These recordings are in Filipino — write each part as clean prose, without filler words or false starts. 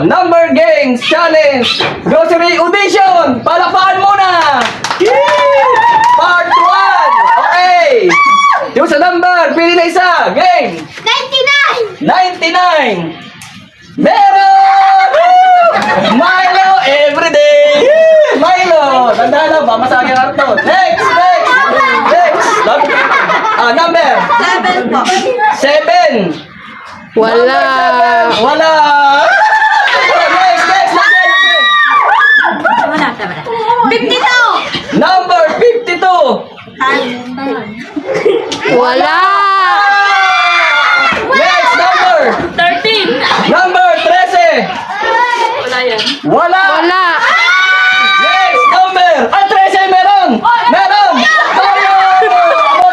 Number Games Challenge Grocery Audition! Palakpakan muna! Part 1! Okay! Yung sa number, pili na isa! Game! 99! Meron! Milo everyday! Milo! Tanda na ba? Masagin ang to. Next! Number? 7 po. 7! Wala. Wala! Next! Wala. 52! Number 52! Wala. Next number! 13! Number 13! Wala yan. Wala! Wala. Next number! 13 meron! Meron! Toyo!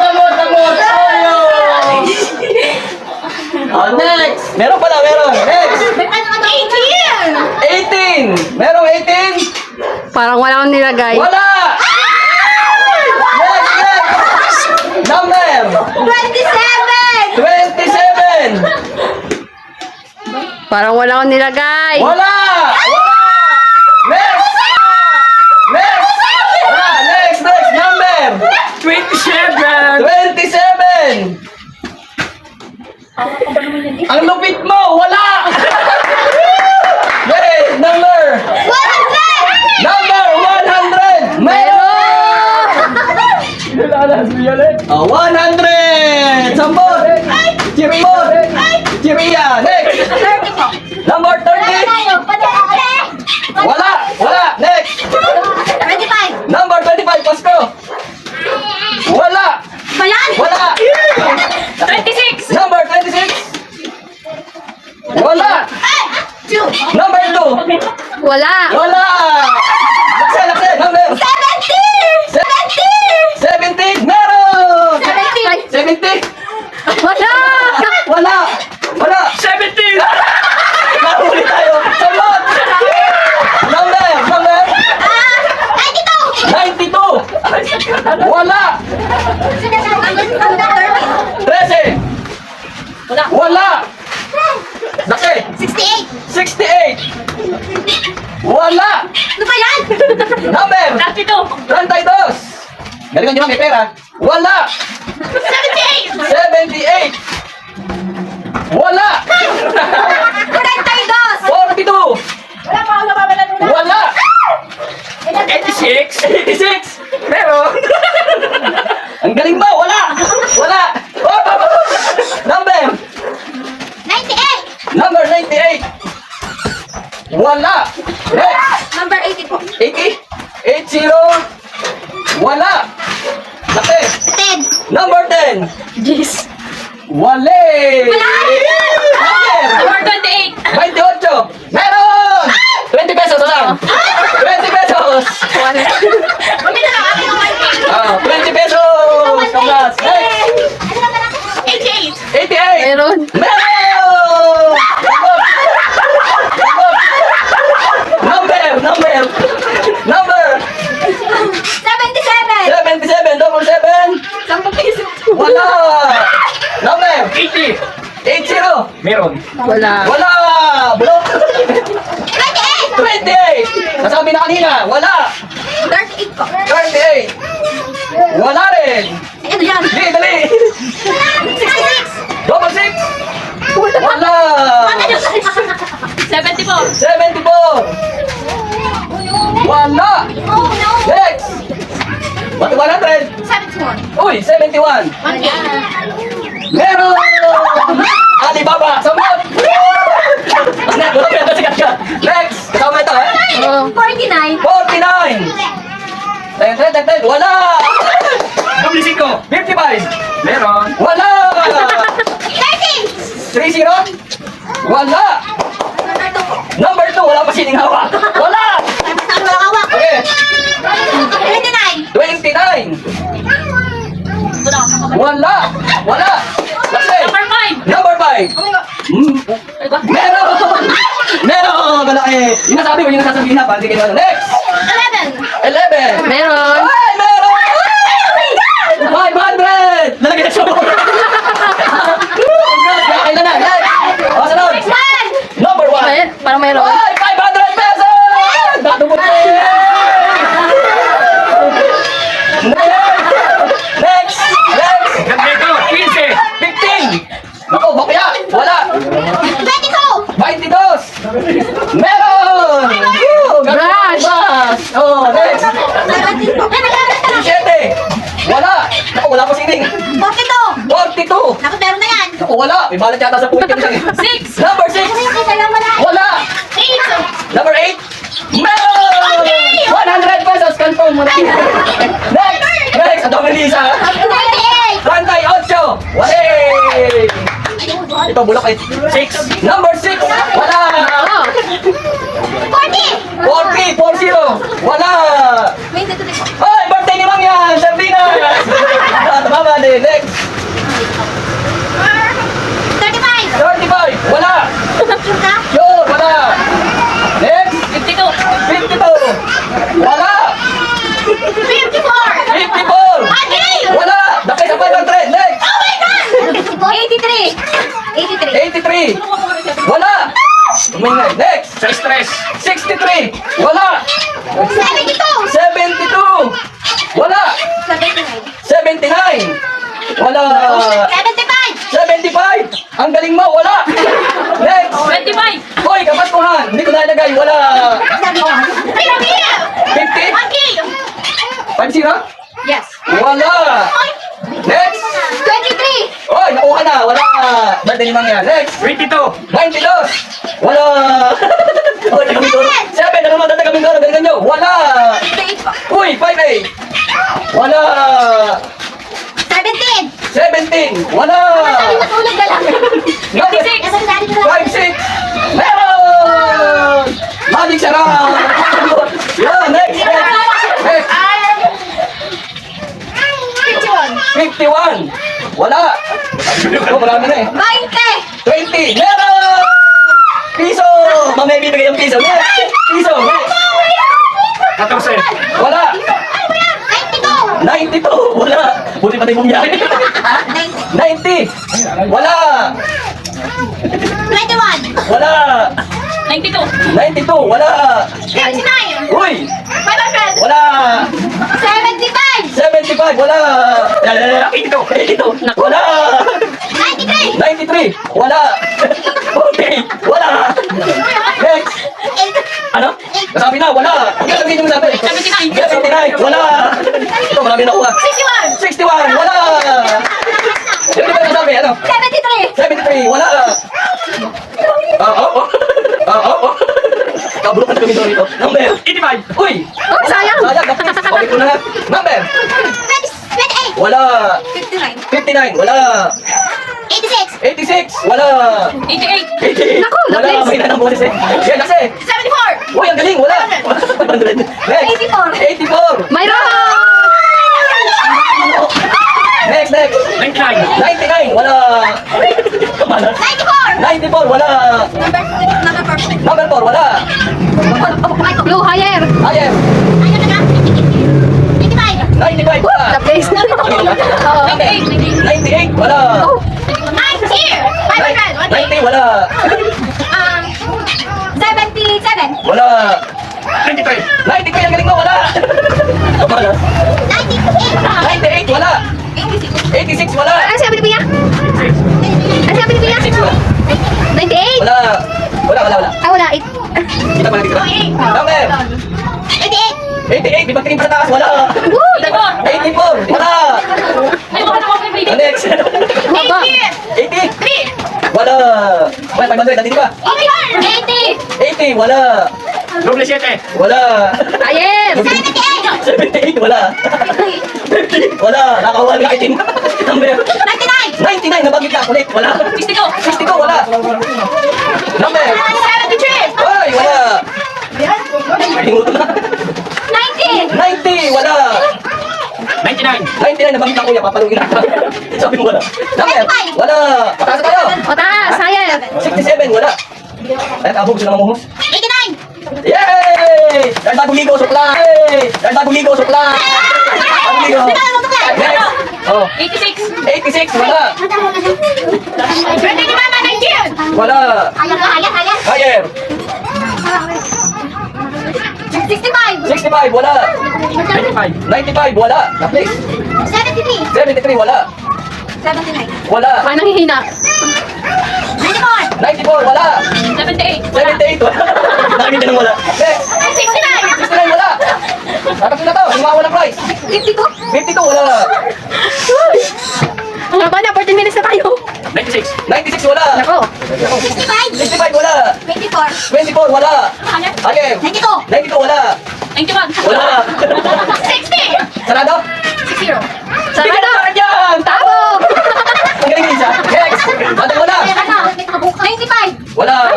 Amot! Toyo! Next! Meron pala, meron! Next! 18! Merong 18? Parang wala akong nilagay. Wala! Next! Number! 27! 27! Parang wala akong nilagay. Wala! Next! Next number! 27! 27! Ang lupit mo! Wala! Wait! Number 100! Meron! 100! Sambot! Chipot! Chipia! Next! 30 po. Number 30! Wala! Next! 25! Number 25, Pasko! Wala! Ba yan? Wala! 26! Number 26! Wala! Number 2! Wala. Wala! Lakse! Number 70! 17! Meron! 70! 70! Wala. Wala! 70! Nahuli tayo! Sagot! Number! 92! Wala! 13! Wala! Lakse! 68! 68! Wala! Ano ba yan? Number! 32! 32! Galingan nyo lang may pera. Wala! 78! 78! Wala! 42! 42! Wala pa ako nababalan mo na. Wala! 86! 86! Meron! Ang galing mo! Wala! Wala! Oh! Number! 98! Number 98! Wala! Next! Number 80 po. 80! 80! Wala! Laki! 10! Number 10! Jeez. Wale! Number! Number 28! 28! Meron! 20 pesos lang! 20 pesos! Kami na lang aking ang 20 pesos! Congrats! Next! 88! 88! Meron. Meron! Number! 77! 77! Double 7! 10 piso. Wala! Number! 80! 80! Meron! Wala. Wala! Bulok! 28! 28! Nasabi na kanina! Wala! 38 po. 38! Wala rin! Ano yan? Dali! 66! Double 6! Wala! 70 po. 74! Wala! Oh no! Next! What 100? 71. Uy, 71! Meron! Alibaba! Samot! Next! Kasama ito, eh? Oh. 49. 49! 10! Wala! Double 5! 55! Meron! Wala! 30! 30? Wala! Number 2 po. Number 2, wala pa sining hawak! Wala! Ay, basta ang walang hawak. Okay, 29. 29! Wala! Wala! Kasi, Number 5. number 5! Meron! Meron! Malaki! Yung nasabi ko, yung nasasabihin na, hindi kayo ano. Next! 11. 11! Meron. Ay, meron! 500! Lalagay na siya mo! Congrats! Kaya kailan na! Next! O, sunod! Next one. Number 1! Parang may Meron. Ay, 500 pesos! Dato mo Next! Next! Gandito, 15. 15! Nako, bakya! Wala! 22! 22! Meron! Woo! Brush. Brush! Oh, next! 17! Wala! Nako, wala pa sining! 42! 42! Naku, meron na yan! Nako, wala! May balat yata sa puwit ka isang. 6! Number 6! Wala! 8! Number 8! Meron! 100 pesos! Confirm mo na. Next! Next! Ang dami Lisa! 38! 38! Wala! Ito, bulak eh. 6! Number 6! Wala! Oh. 40! 40! 40! Wala! Ay, birthday ni Mang yan! Sabrina! Tumama din. Next! 35! 35! Wala! Suka? Sure! Wala! Next! 52! 52! Wala! 54! 54! Okay! Wala! Dakay sa 500! Next! Oh my God! 83! 83! 83! Wala! Tumingay. Next! Sa stress. 63! Wala! 72! 72! Wala! 79! 79! Wala! 75! 75! Ang galing mo! Wala! Next! 25! Hoy, kapatuhan! Hindi ko nalagay. Wala! 50! 50? 50? Yes. Wala! Next! 23! Hoy, nakuha na! Wala! Birthday ni Mang yan. Next! 22. 92! Wala! Hoy, tagamindoro. 7! Ano naman tagamindoro? Galingan nyo! Wala! 8 pa. Uy, 5-8! Wala! 17! 17! Wala! Matulog ka lang. 56! Nasa dali ko lang. 5-6! Meron! Magic sarap! Yan, next! Next! 51! 51! Wala! Oh, marami na eh. 20! 20! Meron! Piso! Mamaya bibigay yung piso. Next! Piso! Next! 14. Wala! 92! 92! Wala! Buti pati bumiyahin. 90! Wala! 21! Wala! 92! 92! Wala! 89! Uy! 500! Wala! 75! 75! Wala! 82! 82! Wala! 93! 93! Wala! 40! Wala! Next! Ano? Nasabi na, wala! Huwag yung sabihin yung sabi. 79! Wala! Ito, marami na kuha. 61! 61! Wala! Yung di ba nasabi, ano? 73! 73! Wala! Oo. Kabulukan na kami doon ito. Number! 85. Uy! Oh, sayang. Sayang, kapit. Okay ko na nga. Number! 28! Wala! 59! 59! Wala! 86! 86! Wala! 88! 88! Naku, Wala! the May nanang bonus eh. Yan, kasi! 74! Uy, ang galing! Wala! 100! Next! 84! 84! Mayroon! Next! 99. 99! Wala! Kamala. 94! 94! Wala! Number 4. Number 4! Wala! Blue higher. Ayes! Ano na nga? 85! 95! Wala! The place. Oo. 98! Wala! 90! 500! 90! Wala! 77! Wala! 93. 90 kaya galing mo! Wala! Kamala. 98! 98! Wala! 86! Wala! Ano sabi ni Pia? Ano sabi ni Pia? 86! Wala! 98. Wala! Wala! Ah, wala. Kita pa natin ka. Number! 88! 88! Di ba tingin pa sa taas? Wala! Woo! 84! Wala! Ay, baka naman may Ang next! 80. 80! Wala! Wala, 500! Nandito ka! 80! 80! Wala! Doble 7. Wala! Ayer. 78! 78! Wala! 50! Wala! Nakawal ka itin! Number! 99! 99! Nabagit ka! Ulit! Wala! 62! 62! Wala! Number! 73! Ay! Wala! Hinguto na! 90! 90! Wala! 99. 99! Nabagit ka kuya! Papalugin na! Sabi mo wala! Number! Wala! Pataas tayo! O, taas. Higher. 67! Wala! Ay, tabo gusto na mamuhos. 89! Yay! Dahil bagong ligo, sukla! Yay! Dahil bagong ligo, sukla! Bagong ligo! Next! Oh, 86! 86! Wala! Birthday ni Mama, 19! Wala! Ayaw. Higher! 65. 65, wala. 95. 95, wala. Please. 73. 73, wala. 79. Wala. Paano nanghihina? 94. 94, wala. 78. 78, wala. Nakakita ng wala. Next. 69. 69, wala. Tapos na to, hiwa walang price. 52. 52, wala. Ang haba na, 14 minutes na tayo. 96. 96, wala. Nako. 65. 65, wala. 24. 24, wala. Again. 92. 92, wala. 91. Wala. 60. Sarado? 60. Bigyan na sa akin yan! Tabo! Ang galing isa. Next. Ate, wala. 95. Wala.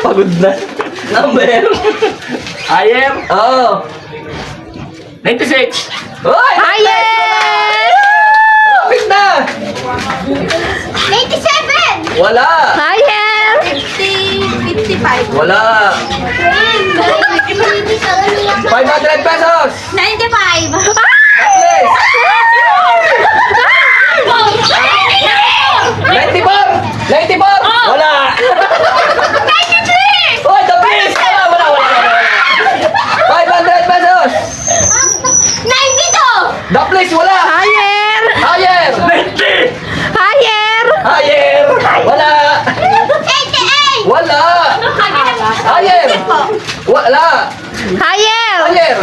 Pagod na. Number. Ayer. Oh. 96. Hoy! Higher! Kapit na! 87. Wala. Higher! 55. Wala. 500 pesos. 95. Please. 94. 94. Wala. 93. Hoy, the please. Wala. 500 pesos. 92. The please, wala. Higher! Higher. 90. Higher! Higher. Wala. 88. Wala. Higher. Wala. Higher! Higher.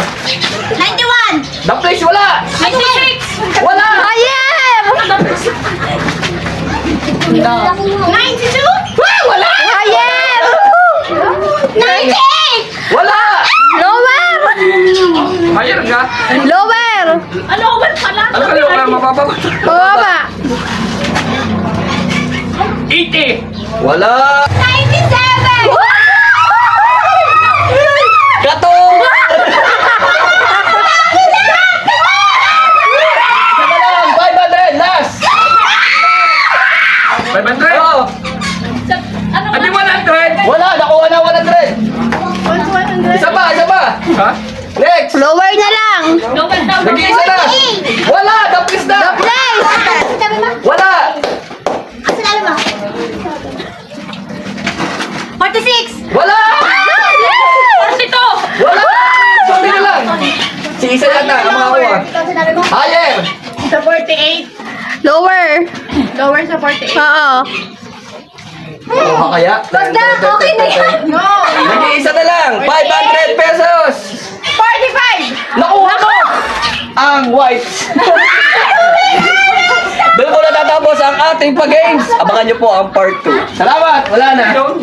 91. The place, wala. 96. Wala. Higher! 92. Wala. Higher! 98. Wala. Lower! Ayer ka. Lower! Ano ba pala? Ano ka lang ka mababa? Baba! 80. Wala. 97. Kato. Isa na lang. 500. Last. 500. Oh. Ate 100. Wala. Nakuha na 100. Isa pa. Ha? Next. Lower na lang! Nag-iisa na. Wala. The place na. Place! Wala. Asa lalo mo? 46. Wala. 42. Wala. Sabi na lang. Si isa yata. Ang mga kuha. Asa lalo mo? Higher. Sa 48. Lower! Lower sa 48. Oo. Kuha kaya? Basta, okay na yan. No. Nag-iisa na lang. 500 pesos. 45. Nakuha ko! Ang white. Doon po natatapos ang ating pag-games. Abangan nyo po ang part 2. Salamat! Wala na. Don't